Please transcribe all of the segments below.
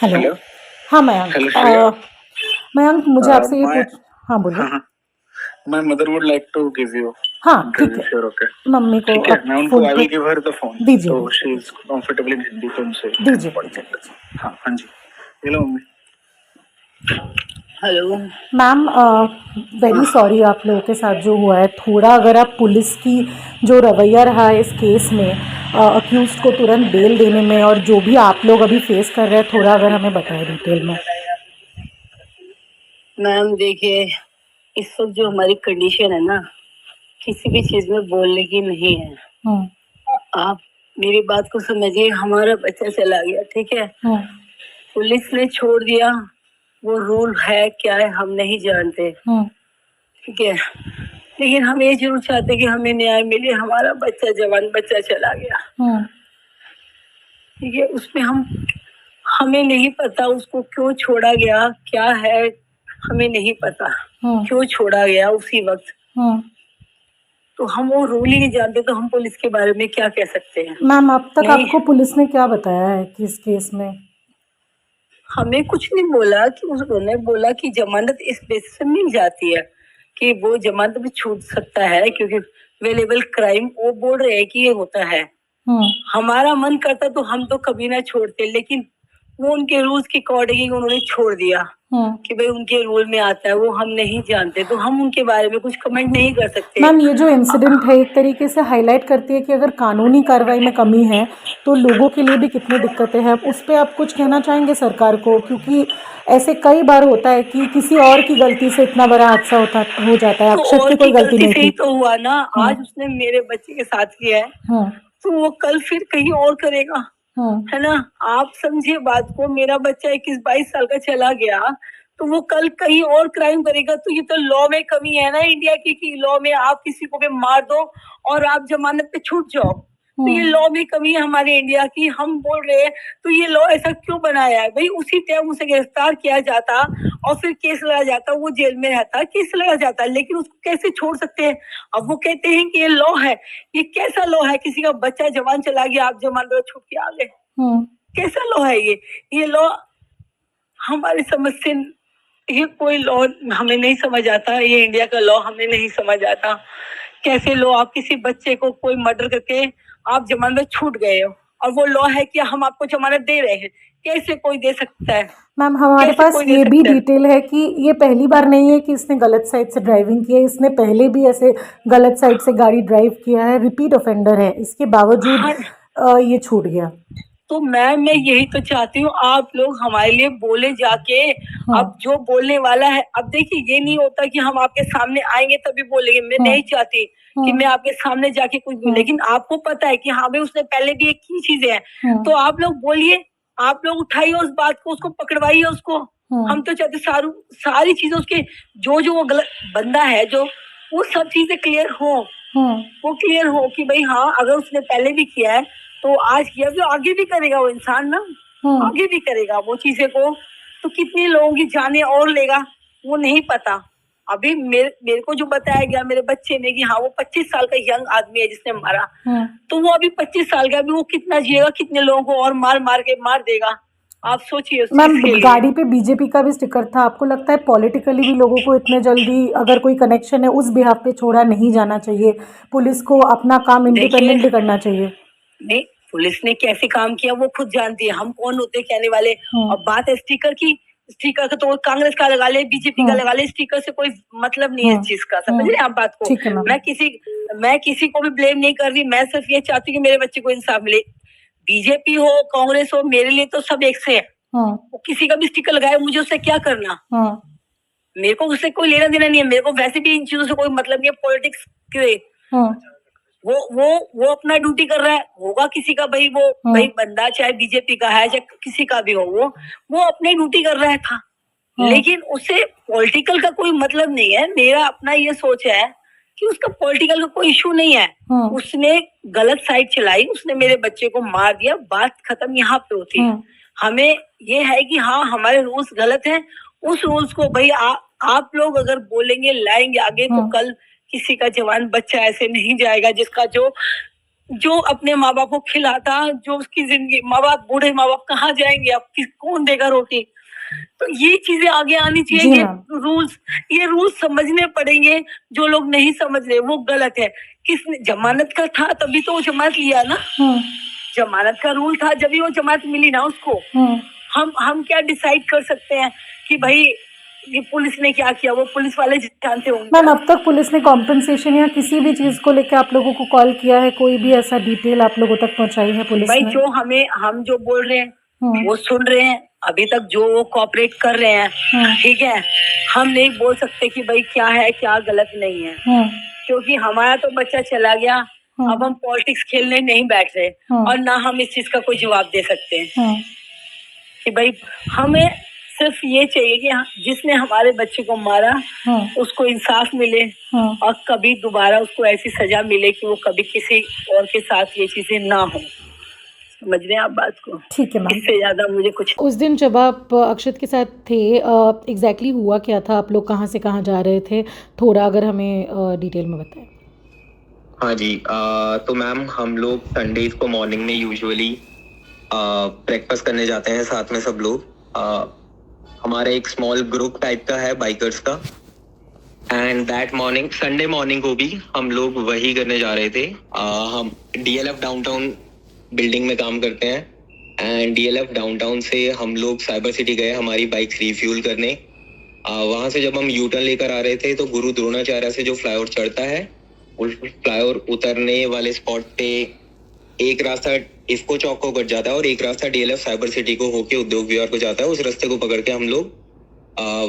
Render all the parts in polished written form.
Hello. Hello. हाँ, Mayank hello Shreya. Mayank मुझे आपसे ये मैं पूछ हाँ, बोलिए। हाँ हाँ मैं mother would like to give you हाँ, ठीक इंटरव्यू है। श्योर। ओके, मम्मी को ठीक है। आप मैं उनको फ़ोन आई पे will give her the phone, दीजिए, तो दीजिए, शी इज दीजिए। कंफर्टेबल इन हिंदी, तो उनसे दीजिए, बात दीजिए, करते दीजिए। हैं। हाँ हाँ जी। Hello mummy. Hello. Ma'am very sorry आप लोगों के साथ जो हुआ है, थोड़ा अगर आप पुलिस की जो रवैया रहा है इस केस में अक्यूज़्ड को तुरंत बेल देने में और जो भी आप लोग अभी फेस कर रहे हैं, थोड़ा अगर हमें बताएँ डिटेल में। मैम देखिए, इस वक्त जो हमारी कंडीशन है ना, किसी भी चीज में बोलने की नहीं है। हुँ, आप मेरी बात को समझिए, हमारा बच्चा चला गया, ठीक है। हुँ, पुलिस ने छोड़ दिया, वो रूल है क्या है हम नहीं जानते, हुँ, ठीक है। लेकिन हम ये जरूर चाहते कि हमें न्याय मिले, हमारा बच्चा जवान बच्चा चला गया, हुँ, ठीक है। उसमें हमें नहीं पता उसको क्यों छोड़ा गया, क्या है हमें नहीं पता, हुँ, क्यों छोड़ा गया उसी वक्त। हुँ। तो हम वो रूल ही नहीं जानते, तो हम पुलिस के बारे में क्या कह सकते हैं। मैम अब तक नहीं, आपको पुलिस ने क्या बताया है कि इस केस में? हमें कुछ नहीं बोला, कि उन्होंने बोला कि जमानत इस बेसिस पे मिल जाती है कि वो जमानत भी छूट सकता है, क्योंकि अवेलेबल क्राइम वो बोल रहे हैं कि ये होता है। हुँ, हमारा मन करता तो हम तो कभी ना छोड़ते, लेकिन वो उनके रूल्स के अकॉर्डिंग उन्होंने छोड़ दिया हुँ। कि भाई उनके रूल में आता है, वो हम नहीं जानते, तो हम उनके बारे में कुछ कमेंट नहीं कर सकते। मैम ये जो इंसिडेंट है एक तरीके से हाईलाइट करती है कि अगर कानूनी कार्रवाई में कमी है तो लोगों के लिए भी कितनी दिक्कतें हैं। उस पे आप कुछ कहना चाहेंगे सरकार को? क्योंकि ऐसे कई बार होता है कि किसी और की गलती से इतना बड़ा हादसा हो जाता है, तो अक्षत और की की कोई गलती गलती नहीं से ही थी। तो हुआ ना, हुँ, आज उसने मेरे बच्चे के साथ किया है, हुँ, तो वो कल फिर कहीं और करेगा, हुँ, है ना। आप समझिए बात को, मेरा बच्चा 21-22 साल का चला गया, तो वो कल कहीं और क्राइम करेगा, तो ये तो लॉ में कमी है ना इंडिया की, कि लॉ में आप किसी को भी मार दो और आप जमानत पे छूट जाओ। तो ये हुँ, लॉ में कमी है हमारे इंडिया की, हम बोल रहे हैं तो ये लॉ ऐसा क्यों बनाया है भाई? उसी टाइम उसे गिरफ्तार किया जाता और फिर केस लड़ा जाता, वो जेल में रहता, केस लड़ा जाता, लेकिन उसको कैसे छोड़ सकते हैं? अब वो कहते हैं कि ये लॉ है। ये कैसा लॉ है? किसी का बच्चा जवान चला गया, आप जमानत पे छूट के आ गए, हुँ। कैसा लॉ है ये लॉ हमारी समझ से, ये कोई लॉ हमें नहीं समझ आता, ये इंडिया का लॉ हमें नहीं समझ आता। कैसे लॉ, आप किसी बच्चे को कोई मर्डर करके आप जमानत में छूट गए हो और वो लॉ है कि हम आपको जमानत दे रहे हैं, कैसे कोई दे सकता है? मैम हमारे कैसे पास कोई दे ये भी सकता है? डिटेल है कि ये पहली बार नहीं है कि इसने गलत साइड से ड्राइविंग की है, इसने पहले भी ऐसे गलत साइड से गाड़ी ड्राइव किया है, रिपीट ऑफेंडर है, इसके बावजूद हाँ, ये छूट गया। तो मैं यही तो चाहती हूँ, आप लोग हमारे लिए बोले जाके। हाँ, अब जो बोलने वाला है, अब देखिए ये नहीं होता कि हम आपके सामने आएंगे तभी बोलेंगे, मैं हाँ, नहीं चाहती कि हाँ, मैं आपके सामने जाके कुछ बोलूं, हाँ, लेकिन आपको पता है कि हाँ भाई उसने पहले भी एक की चीजें हैं, हाँ, तो आप लोग बोलिए, आप लोग उठाइए उस बात को, उसको पकड़वाइए उसको। हाँ, हम तो चाहते सारी चीजें उसके, जो वो गलत बंदा है, जो वो सब चीजें क्लियर हो, हाँ, वो क्लियर हो कि भाई हाँ, अगर उसने पहले भी किया है तो आज किया तो आगे भी करेगा वो इंसान ना, हाँ। आगे भी करेगा वो चीजें को। तो कितने लोगों की जाने और लेगा, वो नहीं पता। अभी मेरे को जो बताया गया मेरे बच्चे ने कि हाँ वो 25 साल का यंग आदमी है जिसने मारा, हाँ। तो वो अभी 25 साल का, अभी वो कितना जिएगा, कितने लोगों को और मार मार के मार देगा, आप सोचिए उस मैम चीज के लिए। गाड़ी पे बीजेपी का भी स्टिकर था, आपको लगता है पॉलिटिकली भी लोगों को इतने जल्दी अगर कोई कनेक्शन है उस बिहाफ पे छोड़ा नहीं जाना चाहिए, पुलिस को अपना काम देखिए, इंडिपेंडेंटली करना चाहिए? नहीं, पुलिस ने कैसे काम किया वो खुद जानती है, हम कौन होते कहने वाले। हाँ, और बात है स्टिकर की, स्टिकर का तो वो कांग्रेस का लगा ले, बीजेपी का हाँ, लगा ले, स्टिकर से कोई मतलब नहीं है हाँ, इस चीज का, समझ हाँ। रहे हैं आप बात को। ठीक है मैम। मैं किसी को भी ब्लेम नहीं कर रही, मैं सिर्फ ये चाहती हूँ कि मेरे बच्चे को इंसाफ मिले। बीजेपी हो कांग्रेस हो, मेरे लिए तो सब एक से है। हाँ, वो किसी का भी स्टिकर लगाए, मुझे उससे क्या करना? हाँ, मेरे को उससे कोई लेना देना नहीं है, मेरे को वैसे भी इन चीजों से कोई मतलब नहीं है, पॉलिटिक्स के। हाँ, वो अपना ड्यूटी कर रहा है, होगा किसी का भाई, वो हाँ, भाई बंदा चाहे बीजेपी का है चाहे किसी का भी हो, वो अपनी ड्यूटी कर रहा था, हाँ, लेकिन उससे पॉलिटिकल का कोई मतलब नहीं है। मेरा अपना ये सोच है कि उसका पॉलिटिकल का कोई इशू नहीं है। हाँ, उसने गलत साइड चलाई, उसने मेरे बच्चे को मार दिया, बात खत्म यहाँ पे होती है। हाँ, हमें ये है कि हाँ हमारे रूल्स गलत हैं, उस रूल्स को भाई आप लोग अगर बोलेंगे लाएंगे आगे, तो हाँ, कल किसी का जवान बच्चा ऐसे नहीं जाएगा जिसका जो जो अपने माँ बाप को खिलाता, जो उसकी जिंदगी, माँ बाप बूढ़े माँ बाप कहाँ जाएंगे, अब कौन देगा रोटी? तो ये चीजें आगे आनी जी चाहिए। मैम। ये रूल्स समझने पड़ेंगे। जो लोग नहीं समझ रहे वो गलत है। किसने जमानत का था तभी तो वो जमानत लिया ना। जमानत का रूल था, जब भी वो जमानत मिली ना उसको। हम क्या डिसाइड कर सकते हैं कि भाई ये पुलिस ने क्या किया? वो पुलिस वाले जानते होंगे। मैम, अब तक पुलिस ने कॉम्पेंसेशन या किसी भी चीज़ को लेकर आप लोगों को कॉल किया है? कोई भी ऐसा डिटेल आप लोगों तक पहुंचाई है पुलिस भाई ने? जो हम जो बोल रहे हैं वो सुन रहे हैं, अभी तक जो वो कोऑपरेट कर रहे हैं, ठीक है। हम नहीं बोल सकते कि भाई क्या है क्या गलत नहीं है, क्योंकि हमारा तो बच्चा चला गया। अब हम पॉलिटिक्स खेलने नहीं बैठ रहे, और ना हम इस चीज का कोई जवाब दे सकते हैं कि भाई हमें सिर्फ ये चाहिए कि जिसने हमारे बच्चे को मारा उसको इंसाफ मिले, और कभी दोबारा उसको ऐसी सजा मिले कि वो कभी किसी और के साथ ये चीजें ना हो। समझ रहे हैं आप बात को? ठीक है मैम। इससे ज्यादा मुझे कुछ। उस दिन जब आप अक्षत के साथ थे, एग्जैक्टली हुआ क्या था? आप लोग कहाँ से कहाँ जा रहे थे? थोड़ा अगर हमें डिटेल में बताएं। हाँ जी, तो मैम हम लोग संडेज को मॉर्निंग में यूजुअली ब्रेकफास्ट करने जाते हैं साथ में सब लोग। हमारा एक स्मॉल ग्रुप टाइप का है बाइकर्स का, and that morning Sunday morning को भी हम लोग वही करने जा रहे थे। हम DLF डाउनटाउन बिल्डिंग में काम करते हैं, एंड DLF डाउनटाउन से हम लोग साइबर सिटी गए हमारी बाइक रिफ्यूल करने। वहाँ से जब हम यूटर्न लेकर आ रहे थे तो गुरु द्रोणाचार्य से जो फ्लाईओवर चढ़ता है, उस फ्लाईओवर उतरने वाले स्पॉट पे एक रास्ता इफ्को चौक को कट जाता है और एक रास्ता DLF साइबर सिटी को होके उद्योग विहार को जाता है। उस रास्ते को पकड़ के हम लोग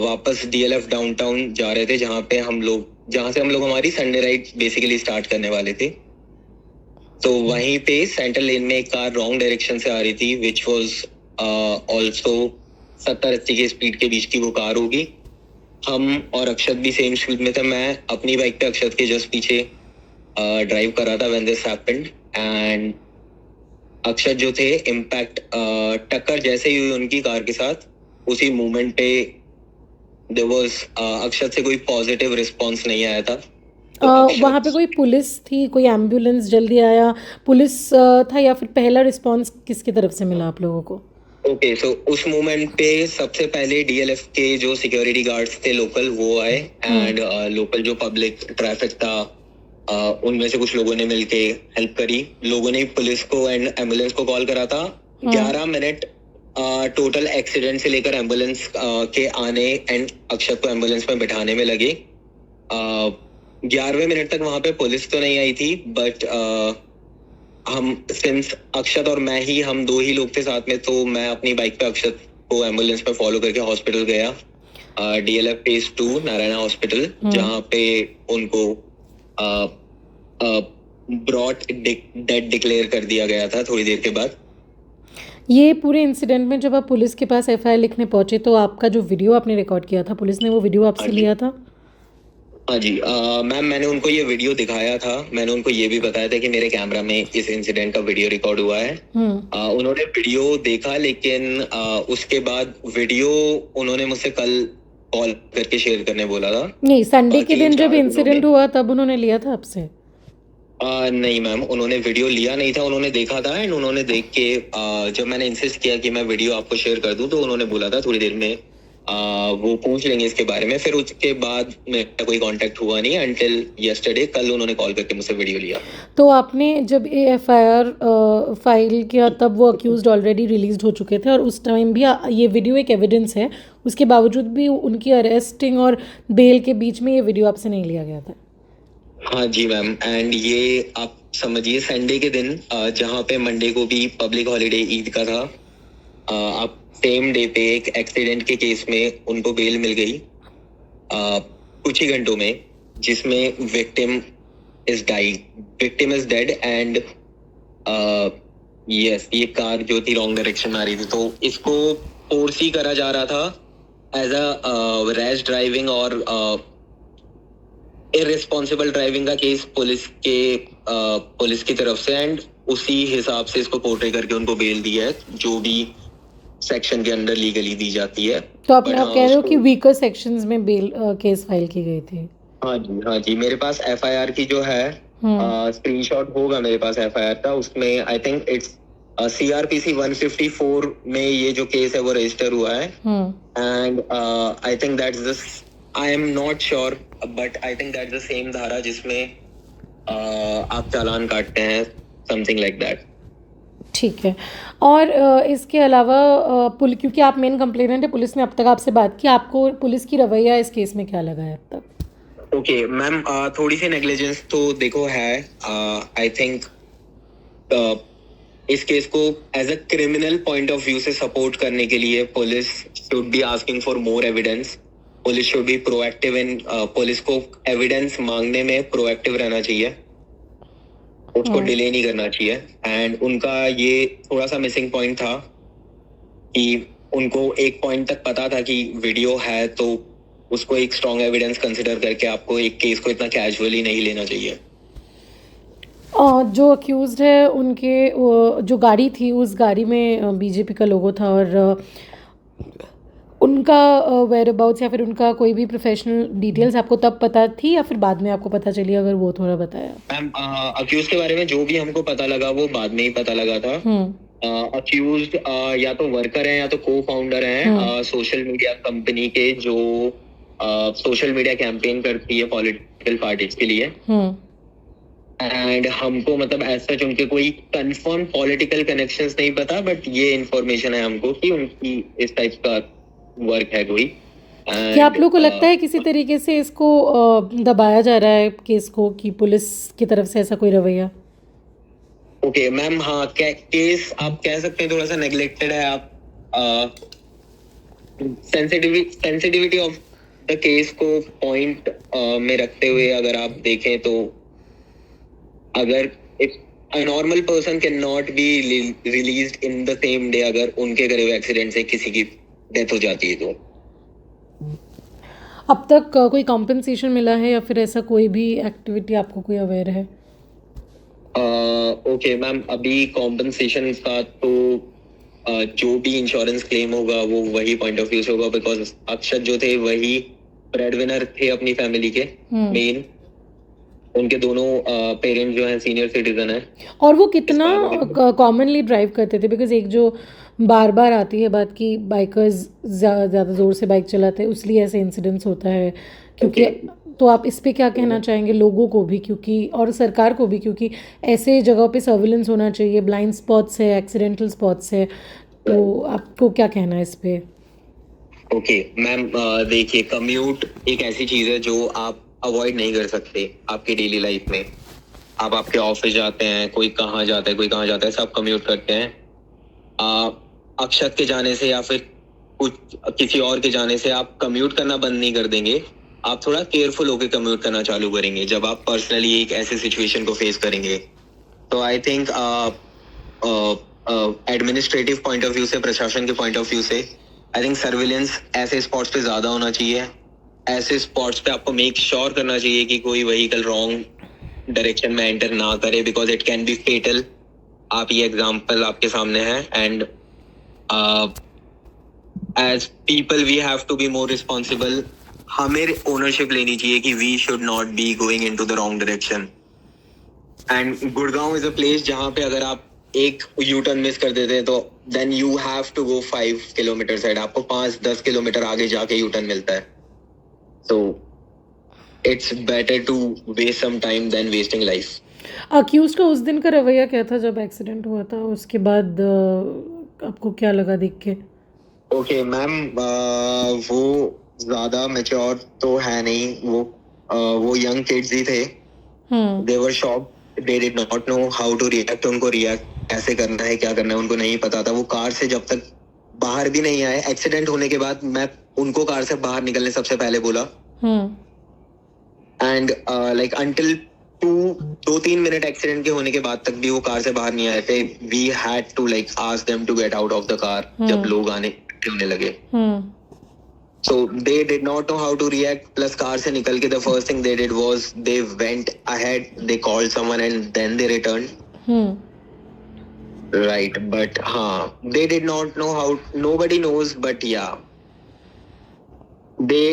वापस DLF डाउनटाउन जा रहे थे, जहाँ से हम लोग हमारी संडे राइड बेसिकली स्टार्ट करने वाले थे। तो वहीं पे सेंट्रल लेन में एक कार रॉन्ग डायरेक्शन से आ रही थी, विच वॉज ऑल्सो 70-80 के स्पीड के बीच की वो कार होगी। हम और अक्षत भी सेम स्पीड में थे। मैं अपनी बाइक पे अक्षत के जस्ट पीछे ड्राइव कर रहा था व्हेन दिस हैपेंड, एंड अक्षत जो थे इम्पैक्ट टक्कर जैसे ही हुई उनकी कार के साथ, उसी मोमेंट पे देयर वाज अक्षत से कोई पॉजिटिव रिस्पांस नहीं आया था। वहाँ पे कोई पुलिस थी? कोई एम्बुलेंस जल्दी आया? पुलिस था या फिर पहला रिस्पांस किसकी तरफ से मिला आप लोगों को? ओके, सो उस मोमेंट पे सबसे पहले DLF के जो सिक्योरिटी गार्ड्स थे लोकल वो आए, एंड लोकल जो पब्लिक ट्रैफिक था उनमें से कुछ लोगों ने मिलके हेल्प करी। लोगों ने पुलिस को एंड एम्बुलेंस को कॉल करा था। 11 मिनट टोटल एक्सीडेंट से लेकर एम्बुलेंस के आने एंड अक्षत को एम्बुलेंस में बिठाने में लगे। 11वें मिनट तक वहां पे पुलिस तो नहीं आई थी, बट हम सिंस अक्षत और मैं ही हम दो ही लोग थे साथ में, तो मैं अपनी बाइक पे अक्षत को एम्बुलेंस पे फॉलो करके हॉस्पिटल गया, DLF फेज 2 नारायणा हॉस्पिटल, जहाँ पे उनको ब्रॉट डेड डिक्लेयर कर दिया गया था थोड़ी देर के बाद। ये पूरे इंसिडेंट में जब आप पुलिस के पास FIR लिखने पहुंचे तो आपका जो वीडियो आपने रिकॉर्ड किया था, पुलिस ने वो वीडियो आपसे लिया था? हाँ जी मैम, मैंने उनको ये वीडियो दिखाया था। मैंने उनको ये भी बताया था कि मेरे कैमरा में इस इंसिडेंट का वीडियो रिकॉर्ड हुआ है। उन्होंने वीडियो देखा, लेकिन उसके बाद वीडियो उन्होंने मुझसे कल कॉल करके शेयर करने बोला था। नहीं, संडे के दिन जब इंसिडेंट हुआ तब उन्होंने लिया था आपसे? नहीं मैम, उन्होंने वीडियो लिया नहीं था। उन्होंने देखा था, एंड उन्होंने देख के जब मैंने इंसिस्ट किया कि मैं वीडियो आपको शेयर कर दूं, तो उन्होंने बोला था थोड़ी देर में वो पूछ लेंगे इसके बारे में। फिर उसके बाद मेरा कोई कांटेक्ट हुआ नहीं अंटिल यस्टरडे। कल उन्होंने कॉल करके मुझसे वीडियो लिया। तो आपने जब ये FIR फाइल किया तब वो अक्यूज्ड ऑलरेडी रिलीज्ड हो चुके थे, और उस टाइम भी ये वीडियो एक एविडेंस है, उसके बावजूद भी उनकी अरेस्टिंग और बेल के बीच में ये वीडियो आपसे नहीं लिया गया था? हाँ जी मैम, एंड ये आप समझिए संडे के दिन जहाँ पे मंडे को भी पब्लिक हॉलीडे ईद का था, आप सेम डे पे एक एक्सीडेंट के केस में उनको बेल मिल गई कुछ ही घंटों में, जिसमें victim is dead, and yes, ये कार जो थी रॉन्ग डायरेक्शन में आ रही थी, तो इसको फोर्सी करा जा रहा था एज अ रैश ड्राइविंग और इररिस्पॉन्सिबल ड्राइविंग का केस पुलिस की तरफ से, एंड उसी हिसाब से इसको पोर्ट्रे करके उनको बेल दिया है, जो भी सेक्शन के अंडर लीगली दी जाती है। तो आप कह रहे हो कि वीकर सेक्शंस में बेल केस फाइल की गई थी? हाँ जी, मेरे पास FIR की जो है स्क्रीनशॉट होगा मेरे पास एफआईआर का, उसमें आई थिंक इट्स CRPC 154 में ये जो केस है वो रजिस्टर हुआ है. And I think that's the, I am not sure but I think that's the same धारा जिसमें आप चालान काटते हैं, समथिंग लाइक दैट. ठीक है। और इसके अलावा क्योंकि आप मेन कंप्लेनेंट है, पुलिस ने अब तक आपसे बात की, आपको पुलिस की रवैया इस केस में क्या लगा है अब तक? ओके मैम, थोड़ी सी नेग्लिजेंस तो देखो है. आई थिंक इस केस को as a criminal point of view से सपोर्ट करने के लिए police should be asking for more evidence. Police should be proactive in, police को एविडेंस मांगने में प्रोएक्टिव रहना चाहिए, उसको डिले नहीं करना चाहिए. एंड उनका ये थोड़ा सा मिसिंग पॉइंट था कि उनको एक पॉइंट तक पता था कि वीडियो है, तो उसको एक स्ट्रॉन्ग एविडेंस कंसिडर करके आपको एक केस को इतना कैजुअली नहीं लेना चाहिए. जो अक्यूज्ड है उनके जो गाड़ी थी, उस गाड़ी में बीजेपी का लोगो था, और उनका वेयर अबाउट्स या फिर उनका कोई भी प्रोफेशनल डिटेल्स आपको तब पता थी या फिर बाद में आपको पता चली? अगर वो थोड़ा बताया. मैम, अक्यूज के बारे में जो भी हमको पता लगा वो बाद में ही पता लगा था. अक्यूज या तो वर्कर हैं या तो को फाउंडर हैं सोशल मीडिया कंपनी के, जो सोशल मीडिया कैंपेन करती है पॉलिटिकल पार्टीज के लिए. एंड हमको मतलब एज सच उनके कोई कंफर्म पॉलिटिकल कनेक्शंस नहीं पता, बट ये इन्फॉर्मेशन है हमको कि उनकी इस टाइप का वर्क है कोई. क्या आप लोग को लगता है किसी तरीके से इसको दबाया जा रहा है केस को, कि पुलिस की तरफ से ऐसा कोई रवैया? ओके मैम, हाँ, केस आप कह सकते हैं थोड़ा सा नेग्लेक्टेड है. आप सेंसिटिविटी ऑफ द केस को पॉइंट में रखते हुए अगर आप देखें तो, अगर a normal person cannot be released in the same day, अगर उनके करे हुए एक्सीडेंट से किसी की डेथ हो जाती है तो. अब तक कोई कॉम्पेंसेशन मिला है या फिर ऐसा कोई भी एक्टिविटी आपको कोई अवेयर है? ओके मैम, अभी कॉम्पेंसेशन का तो जो भी इंश्योरेंस क्लेम होगा वो वही पॉइंट ऑफ व्यू से होगा, बिकॉज अक्षत जो थे वही ब्रेड विनर थे अपनी फैमिली के मेन. उनके दोनों पेरेंट्स जो हैं सीनियर सिटीजन हैं. और वो कितना कॉमनली ड्राइव करते थे? बिकॉज एक जो बार बार आती है बात कि बाइकर्स ज़्यादा ज़ोर से बाइक चलाते हैं, इसलिए ऐसे इंसिडेंट्स होता है. क्योंकि तो आप इस पे क्या कहना चाहेंगे लोगों को भी, क्योंकि और सरकार को भी, क्योंकि ऐसे जगह पे सर्विलेंस होना चाहिए, ब्लाइंड स्पॉट्स है, एक्सीडेंटल स्पॉट्स है, तो आपको क्या कहना है इस पे? ओके मैम, देखिए, कम्यूट एक ऐसी चीज़ है जो आप अवॉइड नहीं कर सकते आपकी डेली लाइफ में. आप आपके ऑफिस जाते हैं, कोई कहाँ जाता है, कोई कहाँ जाता है, सब कम्यूट करते हैं. अक्षत के जाने से या फिर कुछ किसी और के जाने से आप कम्यूट करना बंद नहीं कर देंगे. आप थोड़ा केयरफुल होकर कम्यूट करना चालू करेंगे जब आप पर्सनली एक ऐसे सिचुएशन को फेस करेंगे. तो I think administrative point of view से, प्रशासन के पॉइंट ऑफ व्यू से, आई थिंक सर्विलेंस ऐसे स्पॉट्स पे ज़्यादा होना चाहिए. ऐसे स्पॉट्स पे आपको मेक श्योर करना चाहिए कि कोई व्हीकल रॉन्ग डायरेक्शन में एंटर ना करे, because it can be fatal. आप ये एग्जांपल आपके सामने है. And as people we have to be more responsible. हमें ओनरशिप लेनी चाहिए कि we should not be going into the wrong direction. And Gurgaon is a place जहाँ पे अगर आप एक यू टर्न मिस कर देते हैं तो then you have to go 5 kilometre side. आपको 5-10 किलोमीटर आगे जाके यू टर्न मिलता है. So it's better to waste some time than wasting life. Accused का उस दिन का रवैया क्या था जब एक्सीडेंट हुआ था? उसके बाद आपको क्या लगा देख के? ओके मैम, वो ज़्यादा मैच्योर तो है नहीं. वो यंग किड्स ही थे. They were shocked. They did not know how to react. उनको रिएक्ट कैसे करना है, क्या करना है, उनको नहीं पता था. वो कार से जब तक बाहर भी नहीं आए, एक्सीडेंट होने के बाद मैं उनको कार से बाहर निकलने सबसे पहले बोला. And like until 2-3 minute accident के होने के बाद तक भी वो कार से बाहर नहीं आए थे. We had to like ask them to get out of the car जब लोग आने होने लगे. So they did not know how to react. Plus car से निकल के the first thing they did was they went ahead, they called someone and then they returned. Right, but they did not know how. Nobody knows, but yeah, they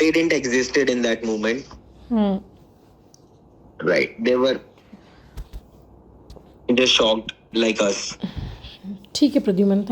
didn't existed in that moment. right. They were just shocked like us. ठीक है Pradyuman, thank